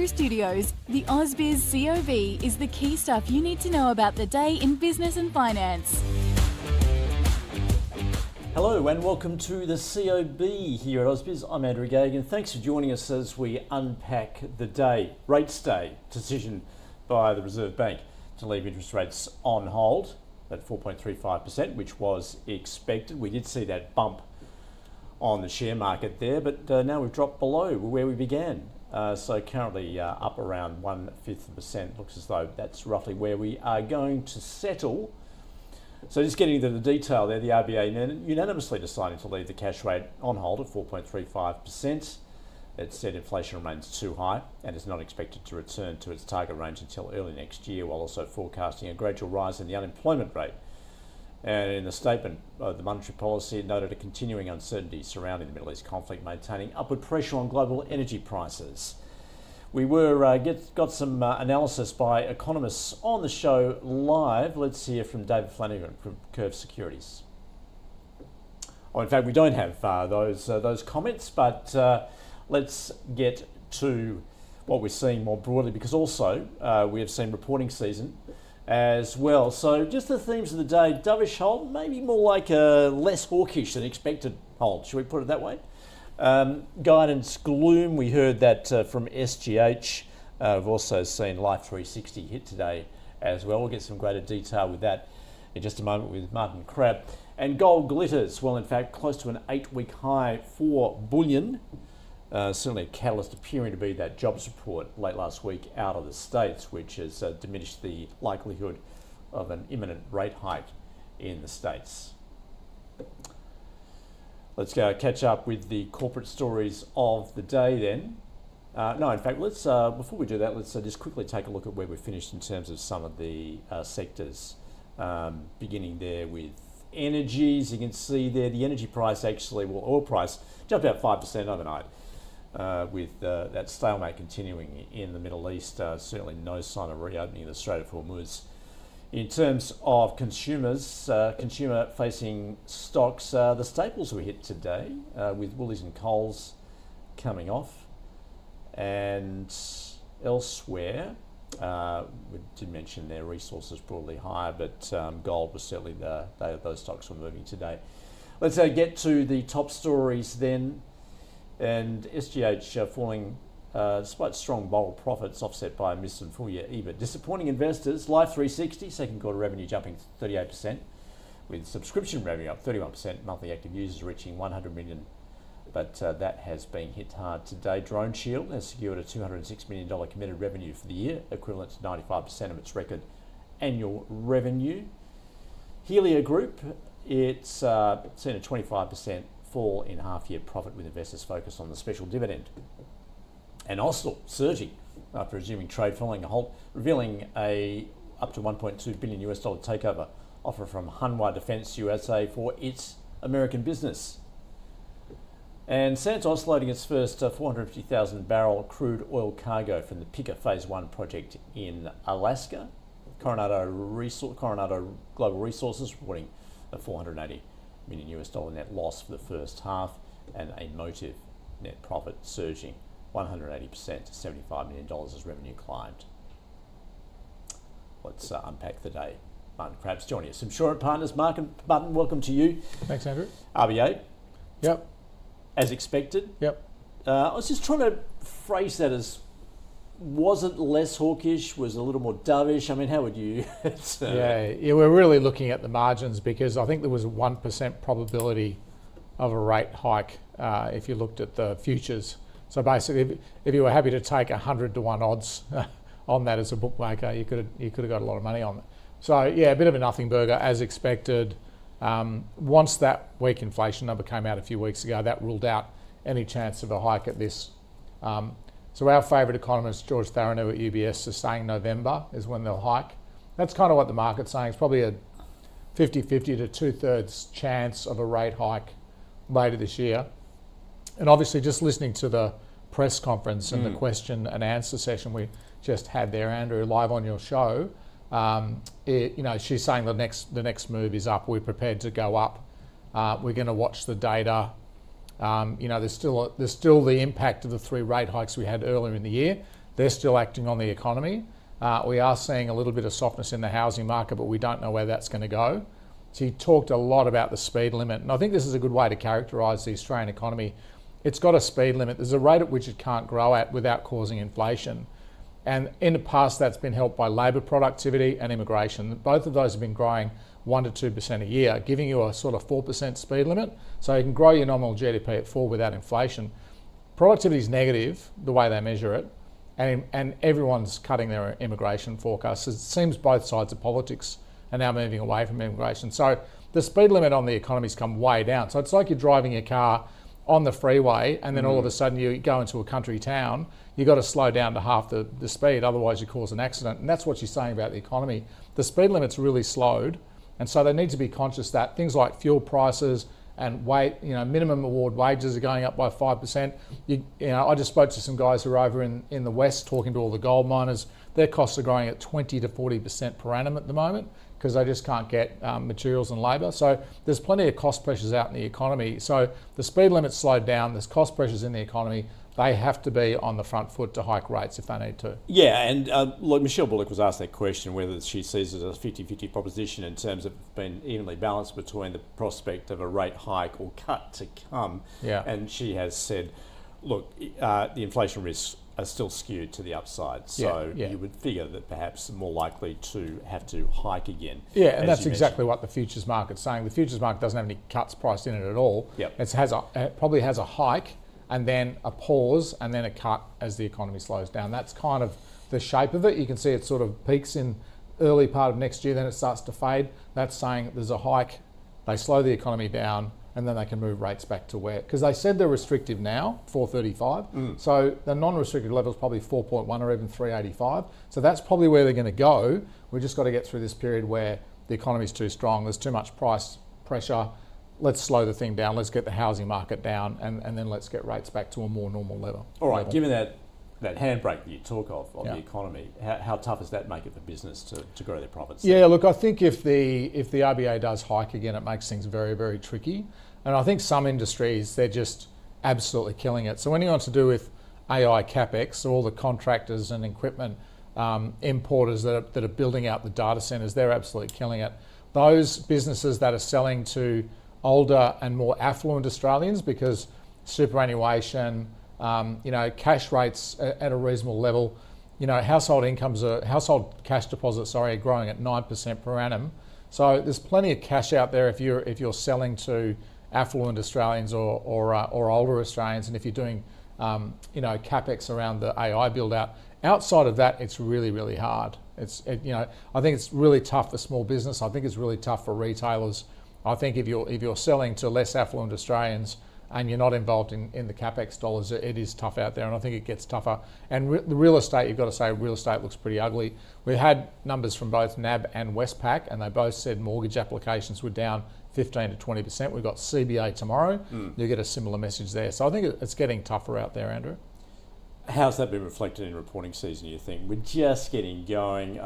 Andrew Studios, the AusBiz COB is the key stuff you need to know about the day in business and finance. Hello and welcome to the COB here at AusBiz. I'm Andrew Gagan. Thanks for joining us as we unpack the day. Rates day decision by the Reserve Bank to leave interest rates on hold at 4.35%, which was expected. We did see that bump on the share market there, but now we've dropped below where we began. So currently up around 1/5%. Looks as though that's roughly where we are going to settle. So just getting into the detail there, the RBA unanimously deciding to leave the cash rate on hold at 4.35%. It said inflation remains too high and is not expected to return to its target range until early next year, while also forecasting a gradual rise in the unemployment rate. And in the statement of the monetary policy, it noted a continuing uncertainty surrounding the Middle East conflict, maintaining upward pressure on global energy prices. We got some analysis by economists on the show live. Let's hear from David Flanagan from Curve Securities. Oh, in fact, we don't have those comments, but let's get to what we're seeing more broadly, because also we have seen reporting season as well. So just the themes of the day: dovish hold, maybe more like a less hawkish than expected hold. Should we put it that way? Guidance gloom, we heard that from SGH. We've also seen Life 360 hit today as well. We'll get some greater detail with that in just a moment with Martin Crabb. And gold glitters, well, in fact, close to an 8-week high for bullion. Certainly a catalyst appearing to be that jobs report late last week out of the States, which has diminished the likelihood of an imminent rate hike in the States. Let's go catch up with the corporate stories of the day then. In fact, let's before we do that, let's just quickly take a look at where we finished in terms of some of the sectors. Beginning there with energies, you can see there the energy price oil price jumped about 5% overnight. With that stalemate continuing in the Middle East, certainly no sign of reopening of the Strait of Hormuz. In terms of consumers, consumer-facing stocks, the staples were hit today, with Woolies and Coles coming off. And elsewhere, we did mention their resources broadly higher, but gold was certainly those stocks were moving today. Let's get to the top stories then. And SGH falling despite strong bold profits offset by a miss in full year EBIT. Disappointing investors. Life 360, second quarter revenue jumping 38%, with subscription revenue up 31%, monthly active users reaching 100 million. But that has been hit hard today. Drone Shield has secured a $206 million committed revenue for the year, equivalent to 95% of its record annual revenue. Helia Group, it's seen a 25% fall in half-year profit, with investors focused on the special dividend. And Austell surging after resuming trade following a halt, revealing a up to $1.2 billion takeover offer from Hanwha Defence USA for its American business. And Santos loading its first 450,000 barrel crude oil cargo from the Picker Phase 1 project in Alaska. Coronado Global Resources reporting a $480 million net loss for the first half, and a Motive net profit surging 180% to $75 million as revenue climbed. Let's unpack the day. Martin Crabb's joining us. Insurer Partners, Martin, welcome to you. Thanks, Andrew. RBA. Yep. As expected. Yep. I was just trying to phrase that as, was it less hawkish? Was it a little more dovish? I mean, how would you? Yeah, we're really looking at the margins, because I think there was a 1% probability of a rate hike if you looked at the futures. So basically, if you were happy to take 100 to 1 odds on that as a bookmaker, you could have got a lot of money on it. So yeah, a bit of a nothing burger as expected. Once that weak inflation number came out a few weeks ago, that ruled out any chance of a hike at this. So our favourite economist, George Tharanou at UBS, is saying November is when they'll hike. That's kind of what the market's saying. It's probably a 50-50 to 2/3 chance of a rate hike later this year. And obviously, just listening to the press conference and the question and answer session we just had there, Andrew, live on your show, she's saying the next move is up. We're prepared to go up. We're going to watch the data. There's still the impact of the 3 rate hikes we had earlier in the year. they're still acting on the economy. We are seeing a little bit of softness in the housing market, but we don't know where that's going to go. So he talked a lot about the speed limit, and I think this is a good way to characterise the Australian economy. It's got a speed limit. There's a rate at which it can't grow at without causing inflation. And in the past, that's been helped by labour productivity and immigration. Both of those have been growing 1 to 2% a year, giving you a sort of 4% speed limit. So you can grow your nominal GDP at 4 without inflation. Productivity is negative, the way they measure it, and everyone's cutting their immigration forecasts. It seems both sides of politics are now moving away from immigration. So the speed limit on the economy's come way down. So it's like you're driving your car on the freeway and then all of a sudden you go into a country town, you've got to slow down to half the speed, otherwise you cause an accident. And that's what she's saying about the economy. The speed limit's really slowed, and so they need to be conscious that things like fuel prices and minimum award wages are going up by 5%. I just spoke to some guys who are over in the West talking to all the gold miners. Their costs are growing at 20 to 40% per annum at the moment because they just can't get materials and labour. So there's plenty of cost pressures out in the economy. So the speed limit's slowed down, there's cost pressures in the economy. They have to be on the front foot to hike rates if they need to. Yeah, and look, Michelle Bullock was asked that question, whether she sees it as a 50-50 proposition in terms of being evenly balanced between the prospect of a rate hike or cut to come. Yeah. And she has said, look, the inflation risks are still skewed to the upside. So you would figure that perhaps more likely to have to hike again. Yeah, and that's exactly what the futures market's saying. The futures market doesn't have any cuts priced in it at all. Yep. It probably has a hike and then a pause and then a cut as the economy slows down. That's kind of the shape of it. You can see it sort of peaks in early part of next year, then it starts to fade. That's saying there's a hike, they slow the economy down, and then they can move rates back to where, because they said they're restrictive now, 435. So the non-restricted level is probably 4.1 or even 385. So that's probably where they're going to go. We've just got to get through this period where the economy's too strong, there's too much price pressure. Let's slow the thing down, let's get the housing market down, and then let's get rates back to a more normal level. All right, given that handbrake that you talk of the economy, how tough does that make it for business to grow their profits? Yeah, look, I think if the RBA does hike again, it makes things very, very tricky. And I think some industries, they're just absolutely killing it. So anyone to do with AI CapEx, so all the contractors and equipment importers that are building out the data centres, they're absolutely killing it. Those businesses that are selling to older and more affluent Australians, because superannuation, cash rates at a reasonable level, household cash deposits are growing at 9% per annum. So there's plenty of cash out there if you're selling to affluent Australians or older Australians, and if you're doing capex around the AI build out. Outside of that, it's really, really hard. I think it's really tough for small business. I think it's really tough for retailers. I think if you're selling to less affluent Australians and you're not involved in the capex dollars, it is tough out there, and I think it gets tougher. And the real estate, you've got to say, real estate looks pretty ugly. We had numbers from both NAB and Westpac, and they both said mortgage applications were down 15 to 20%. We've got CBA tomorrow. You'll get a similar message there. So I think it's getting tougher out there, Andrew. How's that been reflected in reporting season, you think? We're just getting going.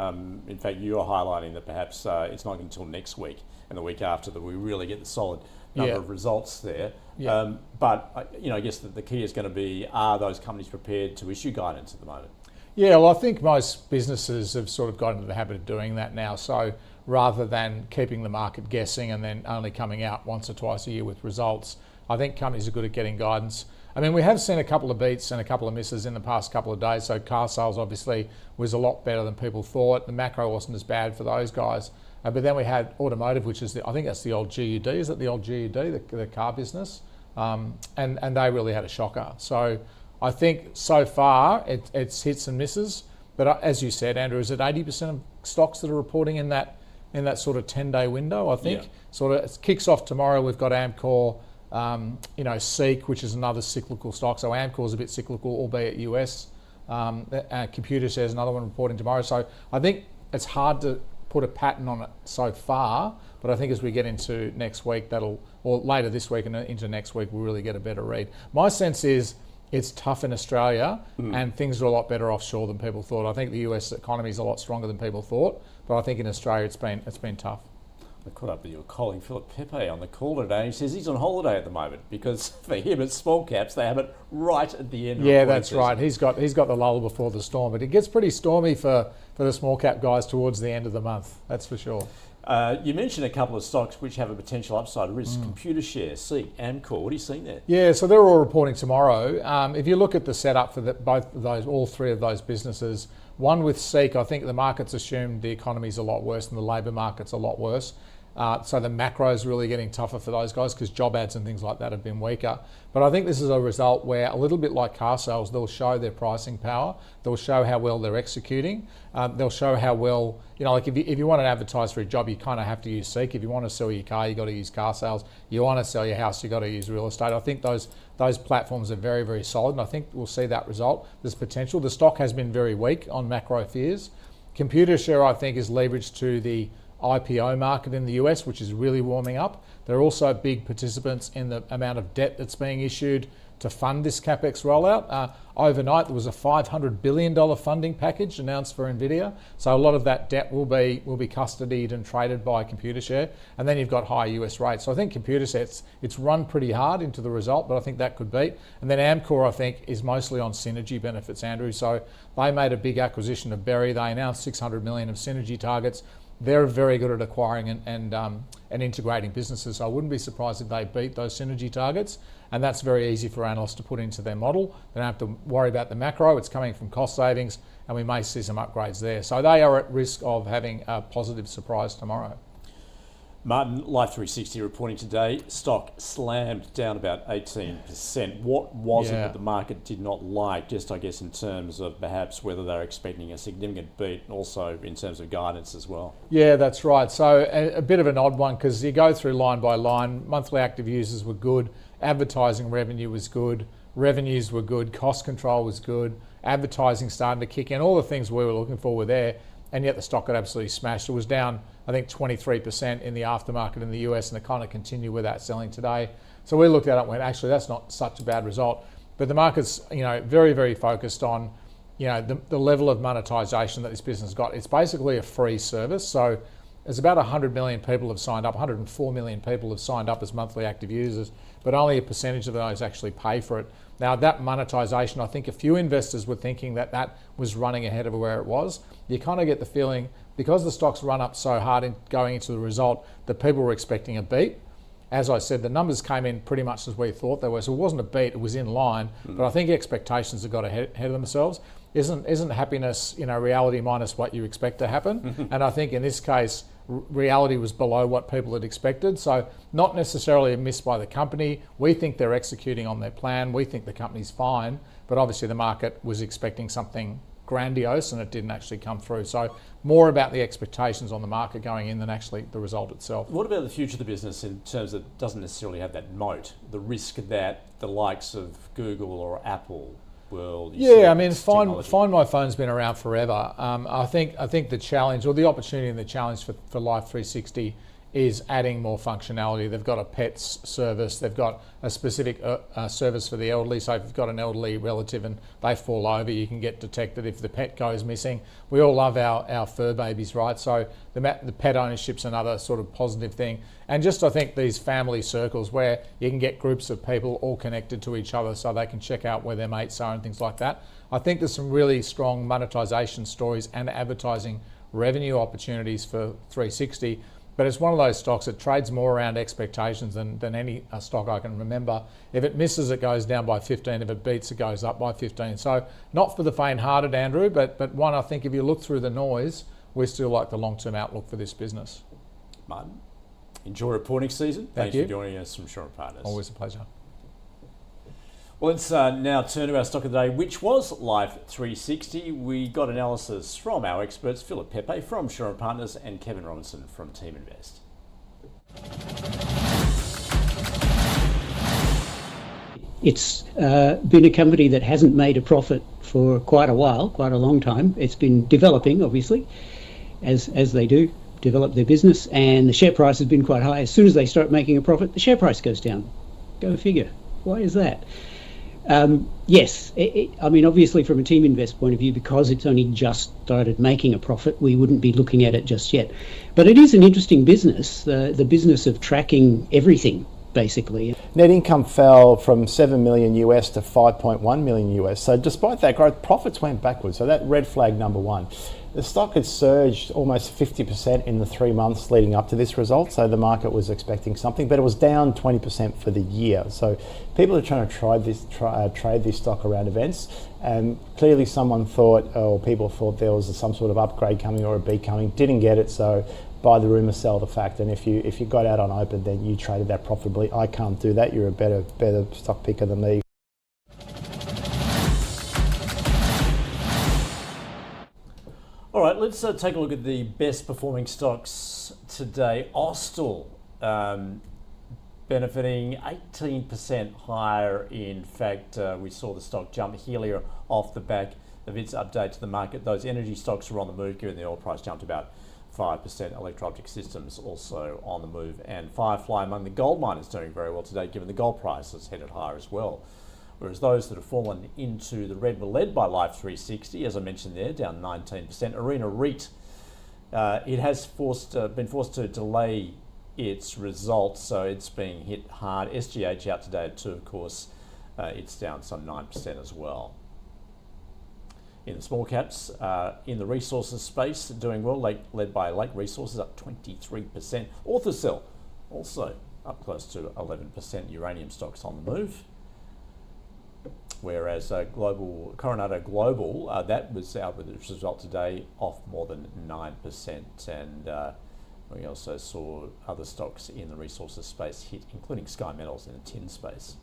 In fact, you are highlighting that perhaps it's not until next week and the week after that we really get the solid number of results there. Yeah. But I guess that the key is going to be, are those companies prepared to issue guidance at the moment? Yeah, well, I think most businesses have sort of got into the habit of doing that now. So rather than keeping the market guessing and then only coming out once or twice a year with results, I think companies are good at getting guidance. I mean, we have seen a couple of beats and a couple of misses in the past couple of days. So car sales obviously was a lot better than people thought. The macro wasn't as bad for those guys. But then we had automotive, which is I think that's the old GUD. Is it the old GUD, the car business? And they really had a shocker. So I think so far it's hits and misses. But as you said, Andrew, is it 80% of stocks that are reporting in that sort of 10-day window? I think sort of it kicks off tomorrow. We've got Amcor. Seek, which is another cyclical stock. So Amcor's a bit cyclical, albeit US. Computer shares, another one reporting tomorrow. So I think it's hard to put a pattern on it so far, but I think as we get into next week, or later this week and into next week, we'll really get a better read. My sense is it's tough in Australia and things are a lot better offshore than people thought. I think the US economy is a lot stronger than people thought, but I think in Australia it's been tough. I caught up with your colleague Philip Pepe on the call today. He says he's on holiday at the moment because for him at small caps they have it right at the end. Yeah, that's right. He's got the lull before the storm, but it gets pretty stormy for the small cap guys towards the end of the month. That's for sure. You mentioned a couple of stocks which have a potential upside risk. Computer Share, Seek, Amcor. What are you seeing there? Yeah, so they're all reporting tomorrow. If you look at the setup for all three of those businesses, one with Seek, I think the market's assumed the economy's a lot worse and the labour market's a lot worse. So the macro is really getting tougher for those guys because job ads and things like that have been weaker. But I think this is a result where, a little bit like car sales, they'll show their pricing power. They'll show how well they're executing. They'll show how well, like if you want to advertise for a job, you kind of have to use Seek. If you want to sell your car, you got to use car sales. You want to sell your house, you got to use real estate. I think those platforms are very, very solid, and I think we'll see that result. There's potential. The stock has been very weak on macro fears. Computer Share, I think, is leveraged to the IPO market in the US, which is really warming up. They're also big participants in the amount of debt that's being issued to fund this CapEx rollout. Overnight, there was a $500 billion funding package announced for NVIDIA. So a lot of that debt will be custodied and traded by Computer Share. And then you've got high US rates. So I think Computer Share, it's run pretty hard into the result, but I think that could beat. And then Amcor, I think, is mostly on synergy benefits, Andrew. So they made a big acquisition of Berry. They announced 600 million of synergy targets. They're very good at acquiring and integrating businesses. So I wouldn't be surprised if they beat those synergy targets. And that's very easy for analysts to put into their model. They don't have to worry about the macro. It's coming from cost savings, and we may see some upgrades there. So they are at risk of having a positive surprise tomorrow. Martin, Life360 reporting today, stock slammed down about 18%. What was it that the market did not like, just I guess in terms of perhaps whether they're expecting a significant beat and also in terms of guidance as well? Yeah, that's right. So a bit of an odd one because you go through line by line. Monthly active users were good, advertising revenue was good, revenues were good, cost control was good, advertising starting to kick in, all the things we were looking for were there, and yet the stock got absolutely smashed. It was down, I think, 23% in the aftermarket in the US, and it kind of continued with that selling today. So we looked at it and went, actually, that's not such a bad result. But the market's, very, very focused on, the level of monetization that this business got. It's basically a free service. So there's about 100 million people have signed up, 104 million people have signed up as monthly active users, but only a percentage of those actually pay for it. Now, that monetization, I think a few investors were thinking that was running ahead of where it was. You kind of get the feeling, because the stock's run up so hard in going into the result, that people were expecting a beat. As I said, the numbers came in pretty much as we thought they were. So it wasn't a beat, it was in line. But I think expectations have got ahead of themselves. Isn't happiness, reality minus what you expect to happen? And I think in this case, reality was below what people had expected. So not necessarily a miss by the company. We think they're executing on their plan. We think the company's fine. But obviously the market was expecting something grandiose and it didn't actually come through. So more about the expectations on the market going in than actually the result itself. What about the future of the business in terms of it doesn't necessarily have that moat, the risk that the likes of Google or Apple will... Find My Phone's been around forever. I think the challenge or the opportunity and the challenge for Life360 is adding more functionality. They've got a pets service. They've got a specific service for the elderly. So if you've got an elderly relative and they fall over, you can get detected if the pet goes missing. We all love our fur babies, right? So the pet ownership's another sort of positive thing. And just I think these family circles where you can get groups of people all connected to each other so they can check out where their mates are and things like that. I think there's some really strong monetization stories and advertising revenue opportunities for 360. But it's one of those stocks that trades more around expectations than any stock I can remember. If it misses, it goes down by 15. If it beats, it goes up by 15. So not for the faint-hearted, Andrew, but one I think if you look through the noise, we still like the long-term outlook for this business. Martin, enjoy reporting season. Thank you for joining us from Insurer Partners. Always a pleasure. Well, let's now turn to our stock of the day, which was Life360. We got analysis from our experts, Philip Pepe from Insurer Partners and Kevin Robinson from Team Invest. It's been a company that hasn't made a profit for quite a while, quite a long time. It's been developing, obviously, as they do, develop their business, and the share price has been quite high. As soon as they start making a profit, the share price goes down. Go figure. Why is that? Yes, I mean, obviously from a Team Invest point of view, because it's only just started making a profit, we wouldn't be looking at it just yet. But it is an interesting business, the business of tracking everything, basically. Net income fell from $7 million US to $5.1 million US. So despite that growth, profits went backwards. So that red flag number one. The stock had surged almost 50% in the 3 months leading up to this result. So the market was expecting something, but it was down 20% for the year. So people are trying to trade this stock around events. And clearly someone thought, or people thought there was some sort of upgrade coming or a beat coming, didn't get it. So buy the rumour, sell the fact, and if you got out on open, then you traded that profitably. I can't do that. You're a better stock picker than me. All right, let's take a look at the best performing stocks today. Austell benefiting 18% higher. In fact, we saw the stock jump. Helia off the back of its update to the market. Those energy stocks are on the move, given the oil price jumped about 5%. Electro-optic systems also on the move, and Firefly among the gold miners doing very well today, given the gold price has headed higher as well. Whereas those that have fallen into the red were led by Life 360, as I mentioned there, down 19%. Arena REIT, it has been forced to delay its results, so it's being hit hard. SGH out today at 2, of course, it's down some 9% as well. In the small caps, in the resources space, doing well, led by Lake Resources, up 23%. Orthocell, also up close to 11%. Uranium stocks on the move. Whereas Coronado Global, that was out with its result today, off more than 9%. And we also saw other stocks in the resources space hit, including Sky Metals in the tin space.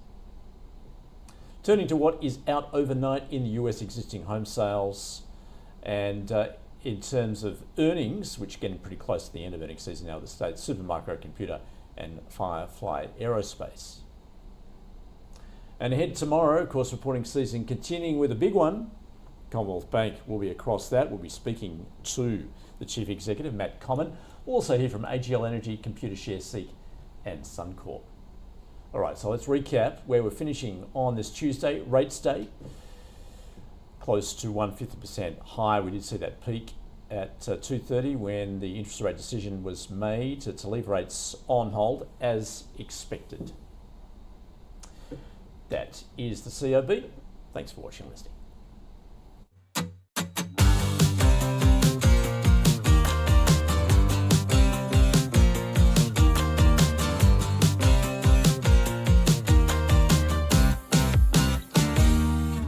Turning to what is out overnight in the US existing home sales, and in terms of earnings, which are getting pretty close to the end of earnings season now in the States, Supermicro Computer and Firefly Aerospace. And ahead tomorrow, of course, reporting season continuing with a big one. Commonwealth Bank will be across that. We'll be speaking to the Chief Executive, Matt Common. We'll also hear from AGL Energy, Computershare, Seek and Suncorp. All right, so let's recap where we're finishing on this Tuesday. Rates day, close to 150% high. We did see that peak at 2:30 when the interest rate decision was made to leave rates on hold as expected. That is the COB. Thanks for watching and listening.